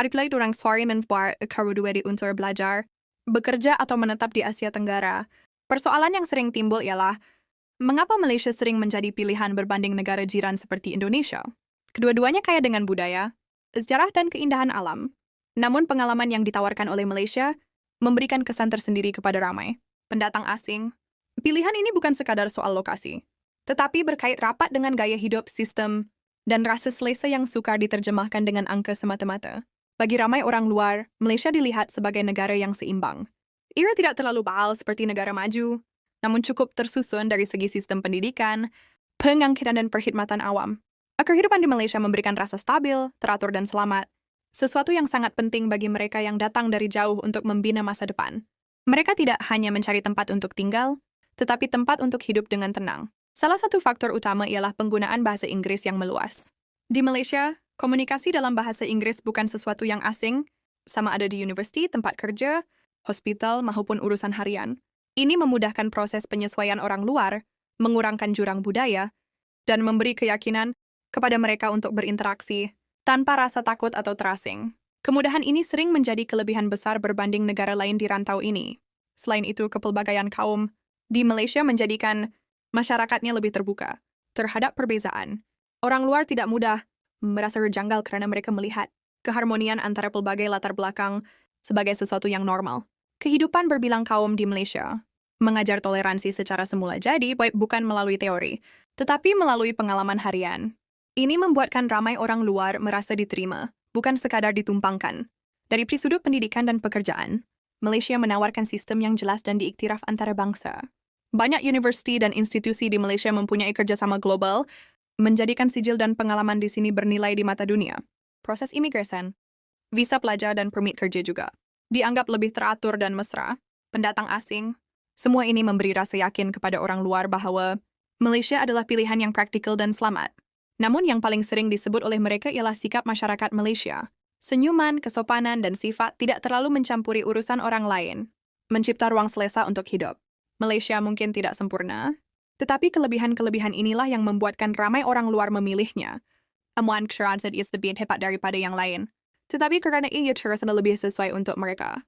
Adipilai dorang suari membuat kedua untuk belajar, bekerja atau menetap di Asia Tenggara. Persoalan yang sering timbul ialah, mengapa Malaysia sering menjadi pilihan berbanding negara jiran seperti Indonesia? Kedua-duanya kaya dengan budaya, sejarah dan keindahan alam. Namun pengalaman yang ditawarkan oleh Malaysia memberikan kesan tersendiri kepada ramai pendatang asing. Pilihan ini bukan sekadar soal lokasi, tetapi berkait rapat dengan gaya hidup, sistem, dan rasa selesa yang sukar diterjemahkan dengan angka semata-mata. Bagi ramai orang luar, Malaysia dilihat sebagai negara yang seimbang. Ia tidak terlalu bahal seperti negara maju, namun cukup tersusun dari segi sistem pendidikan, pengangkitan dan perkhidmatan awam. Kehidupan di Malaysia memberikan rasa stabil, teratur dan selamat, sesuatu yang sangat penting bagi mereka yang datang dari jauh untuk membina masa depan. Mereka tidak hanya mencari tempat untuk tinggal, tetapi tempat untuk hidup dengan tenang. Salah satu faktor utama ialah penggunaan bahasa Inggris yang meluas. Di Malaysia, komunikasi dalam bahasa Inggris bukan sesuatu yang asing, sama ada di universiti, tempat kerja, hospital, maupun urusan harian. Ini memudahkan proses penyesuaian orang luar, mengurangkan jurang budaya, dan memberi keyakinan kepada mereka untuk berinteraksi tanpa rasa takut atau terasing. Kemudahan ini sering menjadi kelebihan besar berbanding negara lain di rantau ini. Selain itu, kepelbagaian kaum di Malaysia menjadikan masyarakatnya lebih terbuka terhadap perbezaan. Orang luar tidak mudah merasa terjanggal karena mereka melihat keharmonian antara pelbagai latar belakang sebagai sesuatu yang normal. Kehidupan berbilang kaum di Malaysia mengajar toleransi secara semula jadi bukan melalui teori, tetapi melalui pengalaman harian. Ini membuatkan ramai orang luar merasa diterima, bukan sekadar ditumpangkan. Dari sudut pendidikan dan pekerjaan, Malaysia menawarkan sistem yang jelas dan diiktiraf antara bangsa. Banyak universiti dan institusi di Malaysia mempunyai kerjasama global, menjadikan sijil dan pengalaman di sini bernilai di mata dunia. Proses imigrasi, visa pelajar dan permit kerja juga dianggap lebih teratur dan mesra. Pendatang asing, semua ini memberi rasa yakin kepada orang luar bahwa Malaysia adalah pilihan yang praktikal dan selamat. Namun yang paling sering disebut oleh mereka ialah sikap masyarakat Malaysia. Senyuman, kesopanan, dan sifat tidak terlalu mencampuri urusan orang lain, mencipta ruang selesa untuk hidup. Malaysia mungkin tidak sempurna, tetapi kelebihan-kelebihan inilah yang membuatkan ramai orang luar memilihnya. Amuan kecerdasan is lebih hebat daripada yang lain, tetapi karena ia terasa lebih sesuai untuk mereka.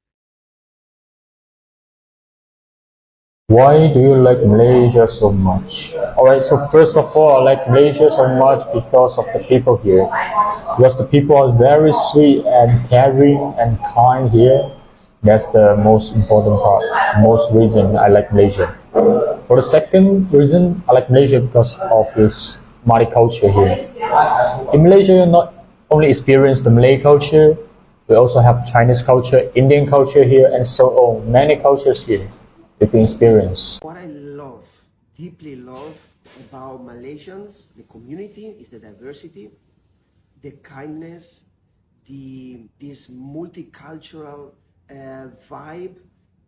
Why do you like Malaysia so much? Alright, so first of all, I like Malaysia so much because of the people here. Because the people are very sweet and caring and kind here. That's the most important part, most reason I like Malaysia. For the second reason, I like Malaysia because of its multicultural here. In Malaysia, you not only experience the Malay culture, we also have Chinese culture, Indian culture here, and so on, many cultures here. Experience. What I love, deeply love about Malaysians, the community, is the diversity, the kindness, this multicultural vibe,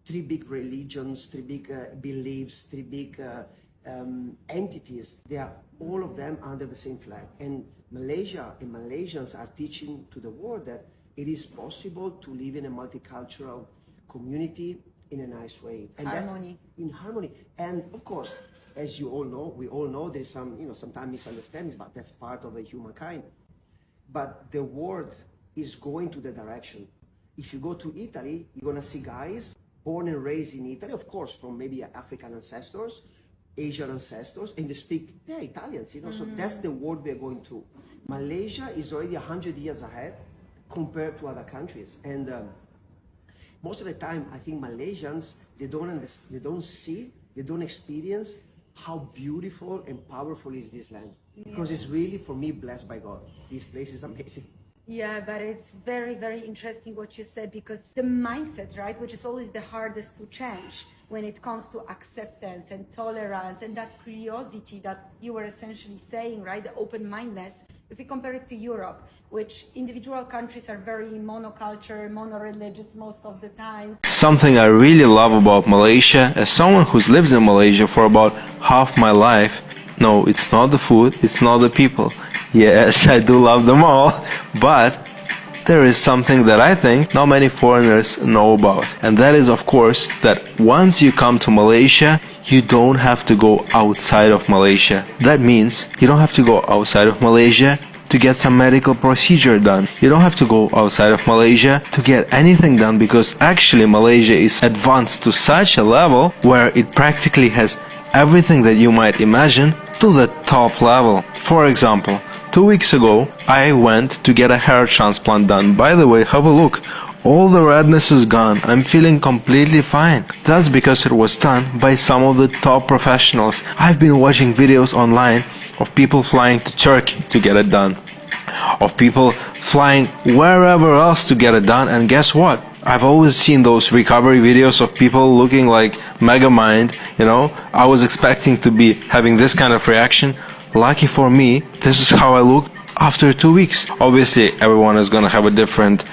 three big religions, three big beliefs, three big entities. They are all of them under the same flag. And Malaysia and Malaysians are teaching to the world that it is possible to live in a multicultural community in a nice way, and harmony. That's in harmony. And of course, as you all know, we all know there's some, sometimes misunderstandings, but that's part of the humankind. But the world is going to the direction. If you go to Italy, you're gonna see guys born and raised in Italy, of course, from maybe African ancestors, Asian ancestors, and they speak, they're Italians, so that's the world we're going through. Malaysia is already 100 years ahead compared to other countries, and most of the time, I think Malaysians, they don't see, they don't experience how beautiful and powerful is this land. Yeah. Because it's really, for me, blessed by God. This place is amazing. Yeah, but it's very, very interesting what you said, because the mindset, right, which is always the hardest to change when it comes to acceptance and tolerance and that curiosity that you were essentially saying, right, the open-mindedness. If we compare it to Europe, which individual countries are very monoculture, mono-religious most of the time. Something I really love about Malaysia, as someone who's lived in Malaysia for about half my life, no, it's not the food, it's not the people. Yes, I do love them all, but there is something that I think not many foreigners know about. And that is, of course, that once you come to Malaysia, you don't have to go outside of Malaysia. That means you don't have to go outside of Malaysia to to get some medical procedure done. You don't have to go outside of Malaysia to get anything done, because actually Malaysia is advanced to such a level where it practically has everything that you might imagine to the top level. For example, 2 weeks ago I went to get a hair transplant done. By the way, have a look. All the redness is gone. I'm feeling completely fine. That's because it was done by some of the top professionals. I've been watching videos online of people flying to Turkey to get it done, of people flying wherever else to get it done, and guess what? I've always seen those recovery videos of people looking like mega mind, you know. I was expecting to be having this kind of reaction. Lucky for me, this is how I look after 2 weeks. Obviously, everyone is gonna have a different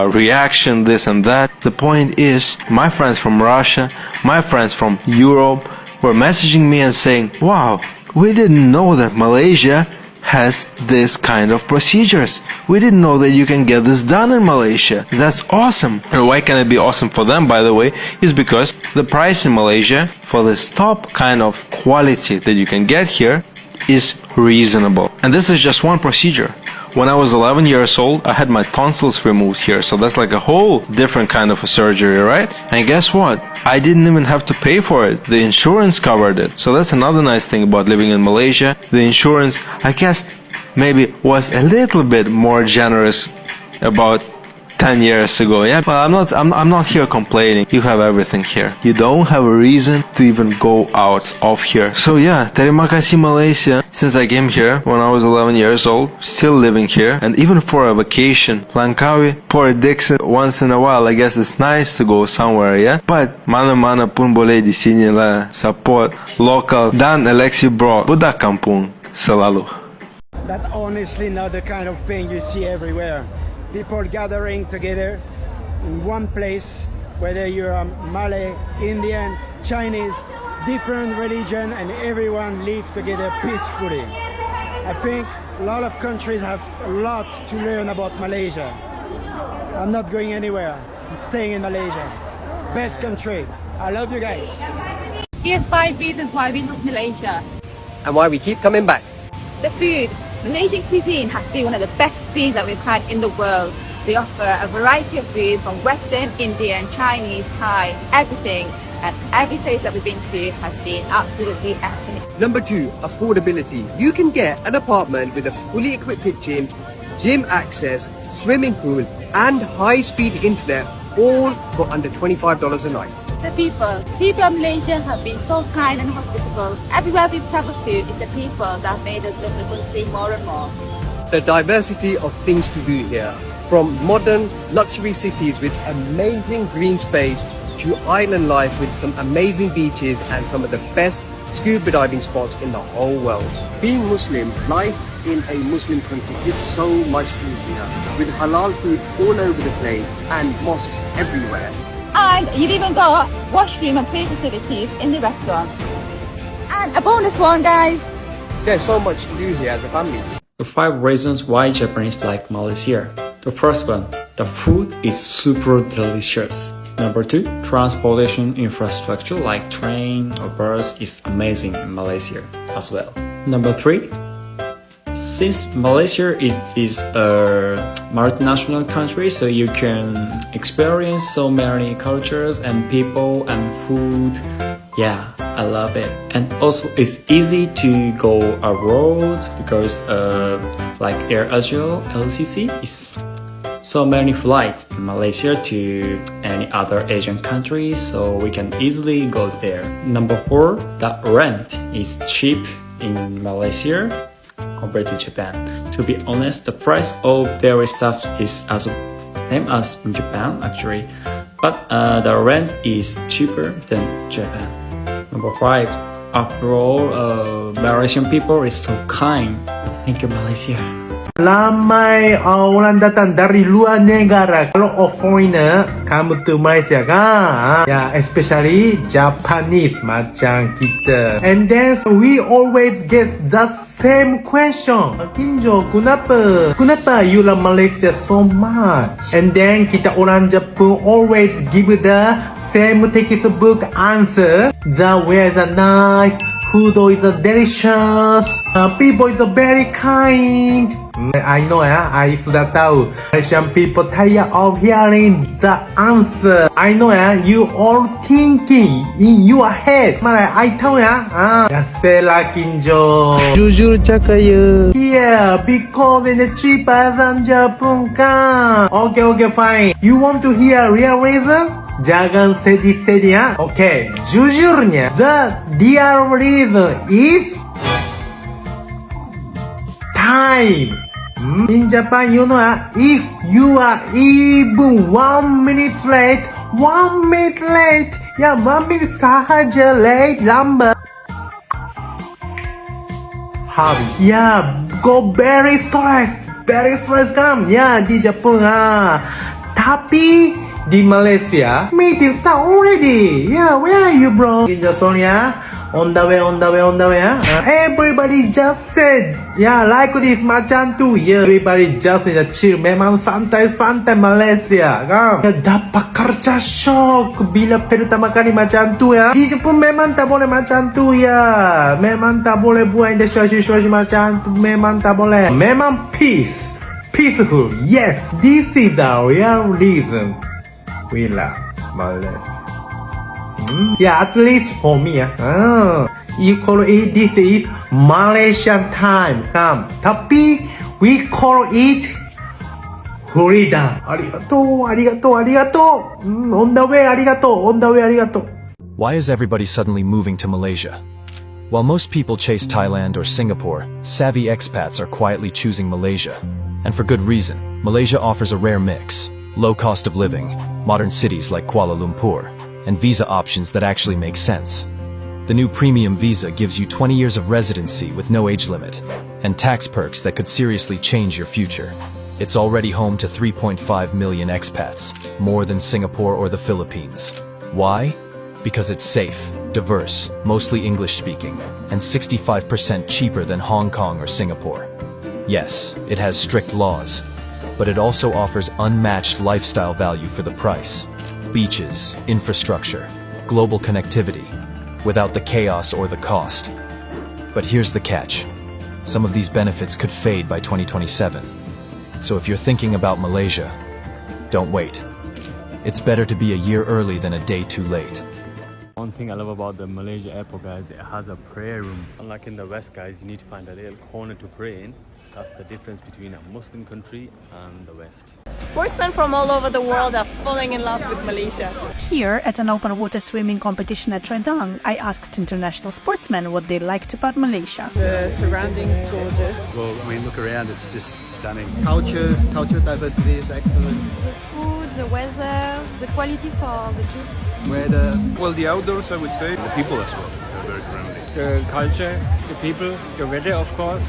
reaction, this and that. The point is, my friends from Russia, my friends from Europe were messaging me and saying, wow, we didn't know that Malaysia has this kind of procedures. We didn't know that you can get this done in Malaysia. That's awesome. And why can it be awesome for them, by the way, is because the price in Malaysia for this top kind of quality that you can get here is reasonable. And this is just one procedure. When I was 11 years old, I had my tonsils removed here, so that's like a whole different kind of a surgery, right? And guess what? I didn't even have to pay for it. The insurance covered it. So that's another nice thing about living in Malaysia. The insurance, I guess, maybe was a little bit more generous about 10 years ago. Yeah, but I'm not here complaining. You have everything here. You don't have a reason to even go out of here. So yeah, terima kasih Malaysia. Since I came here when I was 11 years old, still living here, and even for a vacation, Langkawi, Port Dickson, once in a while, I guess it's nice to go somewhere, yeah? But mana-mana pun boleh di sini lah, support local dan eleksi bro, budak kampung selalu. That's honestly not the kind of thing you see everywhere. People gathering together in one place, whether you're Malay, Indian, Chinese, different religion, and everyone live together peacefully. I think a lot of countries have a lot to learn about Malaysia. I'm not going anywhere. I'm staying in Malaysia. Best country. I love you guys. Here's 5 reasons why we love Malaysia. And why we keep coming back. The food. Malaysian cuisine has to be one of the best food that we've had in the world. They offer a variety of food from Western, Indian, Chinese, Thai, everything. And every place that we've been to has been absolutely ethnic. Number 2, affordability. You can get an apartment with a fully equipped kitchen, gym access, swimming pool, and high-speed internet, all for under $25 a night. The people of Malaysia have been so kind and hospitable. Everywhere we've traveled to, it's the people that made us love the country more and more. The diversity of things to do here, from modern luxury cities with amazing green space to island life with some amazing beaches and some of the best scuba diving spots in the whole world. Being Muslim, life in a Muslim country is so much easier, with halal food all over the place and mosques everywhere. And you've even got washroom and food facilities in the restaurants. And a bonus one, guys. There's so much to do here as a family. The 5 reasons why Japanese like Malaysia. The first one, the food is super delicious. Number 2, transportation infrastructure like train or bus is amazing in Malaysia as well. Number 3, since Malaysia is a multinational country, so you can experience so many cultures and people and food. Yeah, I love it. And also it's easy to go abroad because like AirAsia LCC is so many flights in Malaysia to any other Asian countries, so we can easily go there. Number 4, the rent is cheap in Malaysia compared to Japan. To be honest, the price of dairy stuff is as same as in Japan actually, but the rent is cheaper than Japan. Number 5, after all, Malaysian people is so kind. Thank you, Malaysia. Ramai orang datang dari luar negara. Kalau foreigner, kamu tu Malaysia kan? Ya, especially Japanese macam kita. And then we always get the same question. Kinjo, kenapa? Kenapa you love Malaysia so much? And then kita orang Jepun always give the same textbook answer. The weather nice. Food is delicious. People is very kind. I know ya, I sudah tahu. Malaysian people tired of hearing the answer. I know ya, you all thinking in your head. Malah I tahu ya. Biasa kinjo. Jujur cakap ya. Yeah, because it's cheaper than Japan kan. Okay, fine. You want to hear real reason? Jangan sedih-sedih ya. Okay, jujurnya, the real reason is time. In Japan, you know, if you are even 1 minute late, ya 1 minute sahaja late, lambat. Habis, ya, go very stress kan, ya di Jepun Tapi di Malaysia, meeting start already. Yeah, where are you, bro? In Jasonia. On the way ya. Everybody just said, yeah, like this macam tu. Yeah, everybody just in the chill. Memang santai-santai Malaysia kan. Dapat kerja shock bila pertama kali macam tu ya. Di Jepun memang tak boleh macam tu ya. Memang tak boleh buat situasi macam tu. Memang tak boleh. Memang peaceful. Yes, this is the real reason we love Malaysia. Yeah, at least for me you call it, this is Malaysian time kan. Tapi we call it freedom. Arigato. On the way, arigato. Why is everybody suddenly moving to Malaysia? While most people chase Thailand or Singapore, savvy expats are quietly choosing Malaysia. And for good reason. Malaysia offers a rare mix: low cost of living, modern cities like Kuala Lumpur, and visa options that actually make sense. The new premium visa gives you 20 years of residency with no age limit, and tax perks that could seriously change your future. It's already home to 3.5 million expats, more than Singapore or the Philippines. Why? Because it's safe, diverse, mostly English-speaking, and 65% cheaper than Hong Kong or Singapore. Yes, it has strict laws, but it also offers unmatched lifestyle value for the price. Beaches, infrastructure, global connectivity, without the chaos or the cost. But here's the catch. Some of these benefits could fade by 2027. So if you're thinking about Malaysia, don't wait. It's better to be a year early than a day too late. One thing I love about the Malaysia airport, guys, it has a prayer room. Unlike in the West, guys, you need to find a little corner to pray in. That's the difference between a Muslim country and the West. Sportsmen from all over the world are falling in love with Malaysia. Here at an open water swimming competition at Rendang, I asked international sportsmen what they liked about Malaysia. The surroundings gorgeous. Well, I mean, look around, it's just stunning. Culture diversity is excellent. The food, the weather, the quality for the kids. Weather. Well, the outdoors, I would say. The people as well. They're very friendly. The culture, the people, the weather, of course.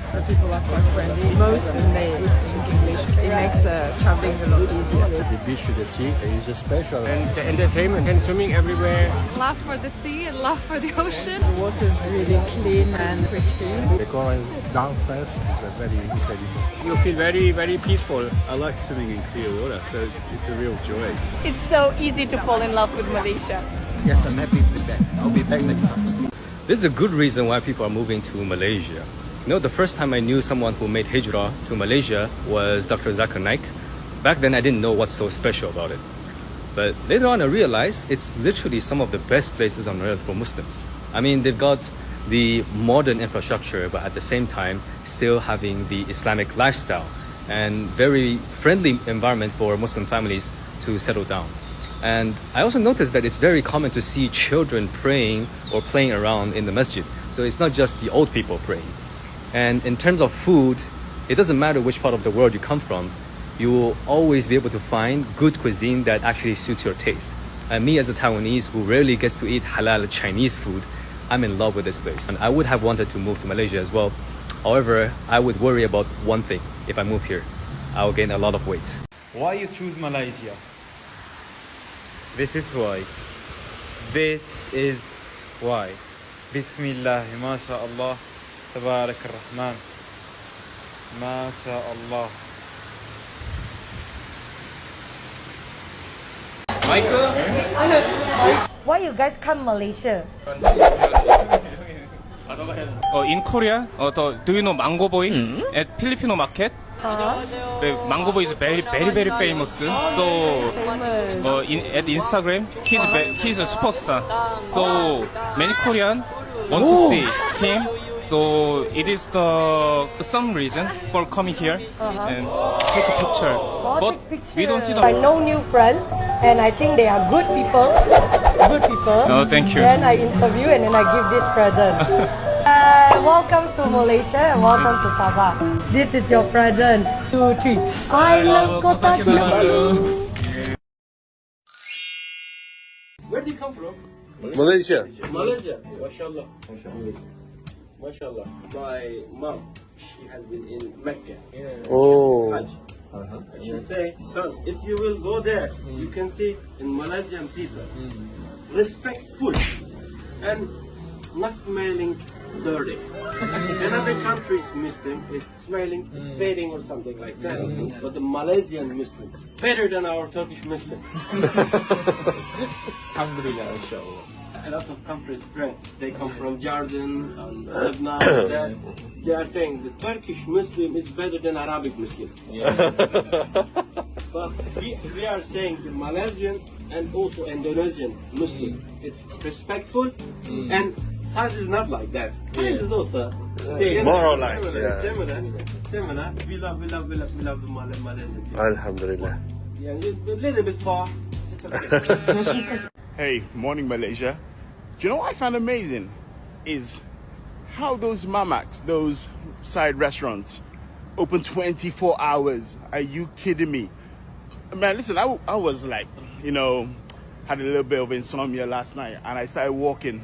The people are quite friendly. Most of them they speak English. It makes traveling a lot easier. The beach to the sea is just special. And the entertainment and swimming everywhere. Love for the sea and love for the ocean. The water is really clean and pristine. The going downstairs is very incredible. You feel very, very peaceful. I like swimming in clear water, so it's a real joy. It's so easy to fall in love with Malaysia. Yes, I'm happy to be back. I'll be back next time. This is a good reason why people are moving to Malaysia. You know, the first time I knew someone who made hijrah to Malaysia was Dr. Zakir Naik. Back then I didn't know what's so special about it. But later on I realized it's literally some of the best places on earth for Muslims. I mean, they've got the modern infrastructure, but at the same time still having the Islamic lifestyle and very friendly environment for Muslim families to settle down. And I also noticed that it's very common to see children praying or playing around in the masjid. So it's not just the old people praying. And in terms of food, it doesn't matter which part of the world you come from, you will always be able to find good cuisine that actually suits your taste. And me as a Taiwanese who rarely gets to eat halal Chinese food, I'm in love with this place. And I would have wanted to move to Malaysia as well. However, I would worry about one thing. If I move here, I will gain a lot of weight. Why you choose Malaysia? This is why. This is why. Bismillah, mashallah, tabarak ar-Rahman. Mashallah. Why you guys come Malaysia? In Korea, do you know Mango Boy at Filipino market? The Mango Boy is very famous. So at Instagram, he's a superstar. So many Korean want to see him. So it is some reason for coming here and take a picture. But we don't see them. I know new friends, and I think they are good people. Good people. Oh, thank you. Then I interview and then I give this present. Welcome to Malaysia and welcome to Sabah. This is your present. 2, 3. I love Kota Kinabalu. Where do you come from? Malaysia. Malaysia. MashaAllah. MashaAllah. My mom, she has been in Mecca. Oh. Hajj. And she say, son, if you will go there, you can see in Malaysian people respectful and not smelling dirty. Another country's Muslim is smelling, sweating or something like that. But the Malaysian Muslim, better than our Turkish Muslim. Alhamdulillah, inshallah. A lot of countries, friends, they come from Jordan and Lebanon. They are saying the Turkish Muslim is better than Arabic Muslim. But we are saying the Malaysian and also Indonesian Muslim, it's respectful and size is not like that. Size is also More like similar. We love the Malaysian people. Alhamdulillah. Yeah, a little bit far. It's okay. Hey, morning Malaysia. Do you know what I found amazing is how those mamaks, those side restaurants, open 24 hours. Are you kidding me? Man, listen, I was like, had a little bit of insomnia last night, and I started walking,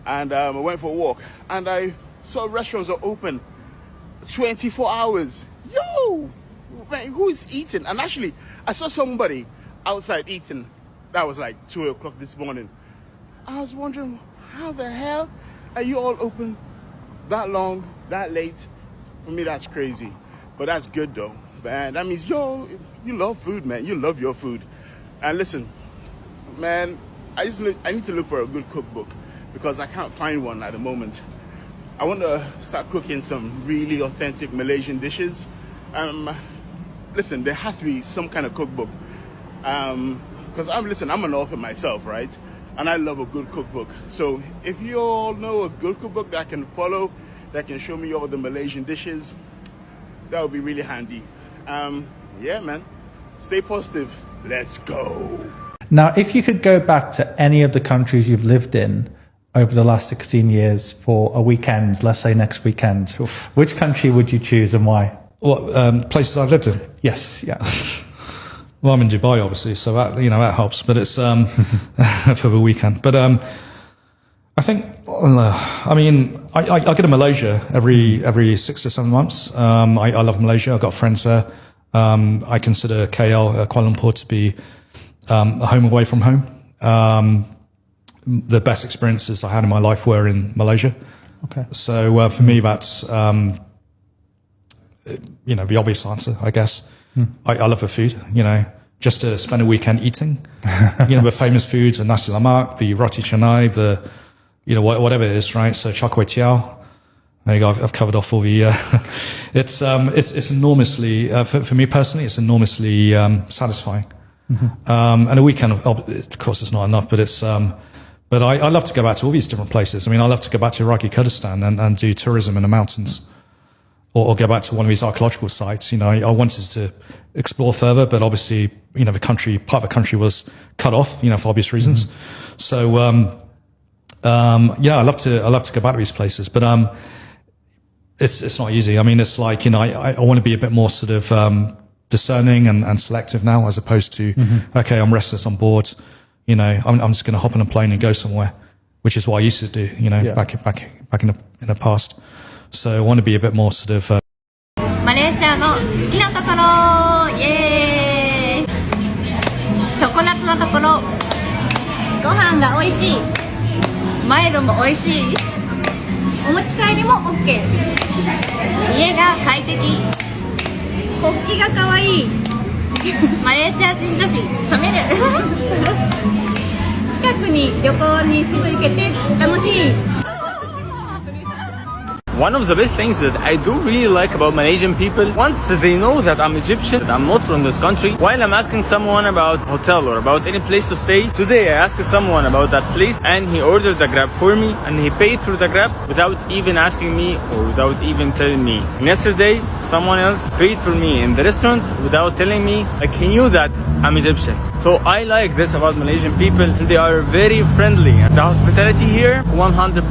and I went for a walk, and I saw restaurants are open 24 hours. Yo, man, who is eating? And actually, I saw somebody outside eating. That was like 2 o'clock this morning. I was wondering, how the hell are you all open that long, that late? For me, that's crazy. But that's good though, man. That means, you love food, man. You love your food. And listen, man, I need to look for a good cookbook because I can't find one at the moment. I want to start cooking some really authentic Malaysian dishes. Listen, there has to be some kind of cookbook. Because I'm an author myself, right? And I love a good cookbook. So if you all know a good cookbook that I can follow, that can show me all the Malaysian dishes, that would be really handy. Yeah, man. Stay positive. Let's go. Now, if you could go back to any of the countries you've lived in over the last 16 years for a weekend, let's say next weekend, which country would you choose and why? What, places I've lived in? Yes, yeah. Well, I'm in Dubai, obviously, so that helps. But it's for the weekend. But I think, I go to Malaysia every 6 to 7 months. I love Malaysia. I've got friends there. I consider KL, Kuala Lumpur, to be a home away from home. The best experiences I had in my life were in Malaysia. Okay. So for me, that's the obvious answer, I guess. I love the food, just to spend a weekend eating, the famous foods, the nasi lemak, the roti canai, the, whatever it is, right? So char kway teow. There you go. I've covered off all the, it's enormously, for me personally, it's enormously, satisfying. And a weekend, of course, it's not enough, but it's, but I love to go back to all these different places. I love to go back to Iraqi Kurdistan and do tourism in the mountains. Or go back to one of these archaeological sites. I wanted to explore further, but obviously, part of the country was cut off, for obvious reasons. So, I love to go back to these places, but it's not easy. It's like I want to be a bit more sort of discerning and selective now, as opposed to okay, I'm restless, I'm bored. I'm just going to hop on a plane and go somewhere, which is what I used to do. Back in the past. So I want to be a bit more sort of. マレーシアの好きなところ、イエーイ。常夏のところ、ご飯が美味しい、マイルも美味しい、お持ち帰りも OK、家が快適、国旗が可愛い、マレーシア人女子シャメル、近くに旅行にすぐ行けて楽しい。One of the best things that I do really like about Malaysian people, once they know that I'm Egyptian, that I'm not from this country, while I'm asking someone about hotel or about any place to stay, today I asked someone about that place and he ordered the Grab for me and he paid through the Grab without even asking me or without even telling me. And yesterday, someone else paid for me in the restaurant without telling me, like he knew that I'm Egyptian. So I like this about Malaysian people. They are very friendly. The hospitality here, 100%.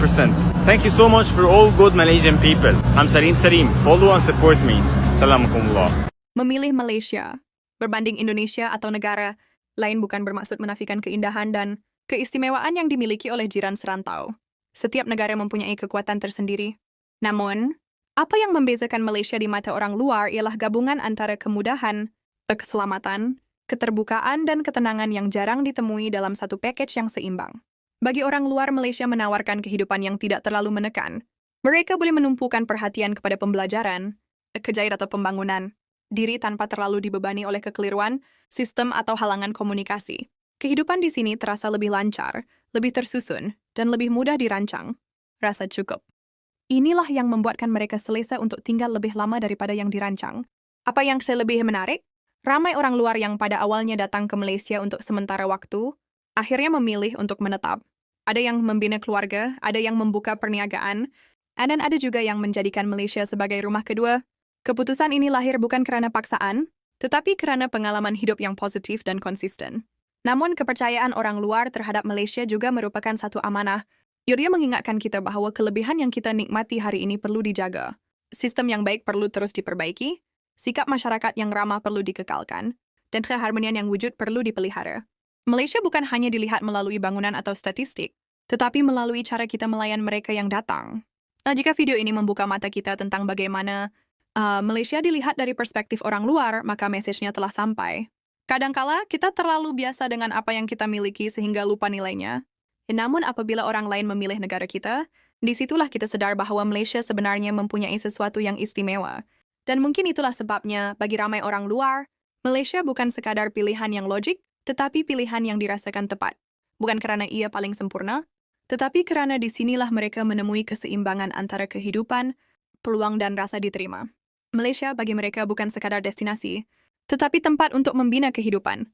Thank you so much for all good Malaysian people. I'm Sarim. Follow and support me. Assalamualaikum. Memilih Malaysia, berbanding Indonesia atau negara lain bukan bermaksud menafikan keindahan dan keistimewaan yang dimiliki oleh jiran serantau. Setiap negara mempunyai kekuatan tersendiri. Namun, apa yang membezakan Malaysia di mata orang luar ialah gabungan antara kemudahan, keselamatan, keterbukaan, dan ketenangan yang jarang ditemui dalam satu package yang seimbang. Bagi orang luar, Malaysia menawarkan kehidupan yang tidak terlalu menekan. Mereka boleh menumpukan perhatian kepada pembelajaran, kerja atau pembangunan, diri tanpa terlalu dibebani oleh kekeliruan, sistem atau halangan komunikasi. Kehidupan di sini terasa lebih lancar, lebih tersusun, dan lebih mudah dirancang. Rasa cukup. Inilah yang membuatkan mereka selesa untuk tinggal lebih lama daripada yang dirancang. Apa yang lebih menarik? Ramai orang luar yang pada awalnya datang ke Malaysia untuk sementara waktu, akhirnya memilih untuk menetap. Ada yang membina keluarga, ada yang membuka perniagaan, dan ada juga yang menjadikan Malaysia sebagai rumah kedua. Keputusan ini lahir bukan kerana paksaan, tetapi kerana pengalaman hidup yang positif dan konsisten. Namun kepercayaan orang luar terhadap Malaysia juga merupakan satu amanah. Dia mengingatkan kita bahawa kelebihan yang kita nikmati hari ini perlu dijaga. Sistem yang baik perlu terus diperbaiki, sikap masyarakat yang ramah perlu dikekalkan, dan keharmonian yang wujud perlu dipelihara. Malaysia bukan hanya dilihat melalui bangunan atau statistik, tetapi melalui cara kita melayan mereka yang datang. Jika video ini membuka mata kita tentang bagaimana Malaysia dilihat dari perspektif orang luar, maka mesejnya telah sampai. Kadangkala kita terlalu biasa dengan apa yang kita miliki sehingga lupa nilainya. Namun apabila orang lain memilih negara kita, disitulah kita sadar bahawa Malaysia sebenarnya mempunyai sesuatu yang istimewa. Dan mungkin itulah sebabnya bagi ramai orang luar, Malaysia bukan sekadar pilihan yang logik, tetapi pilihan yang dirasakan tepat. Bukan kerana ia paling sempurna, tetapi kerana disinilah mereka menemui keseimbangan antara kehidupan, peluang dan rasa diterima. Malaysia bagi mereka bukan sekadar destinasi, tetapi tempat untuk membina kehidupan.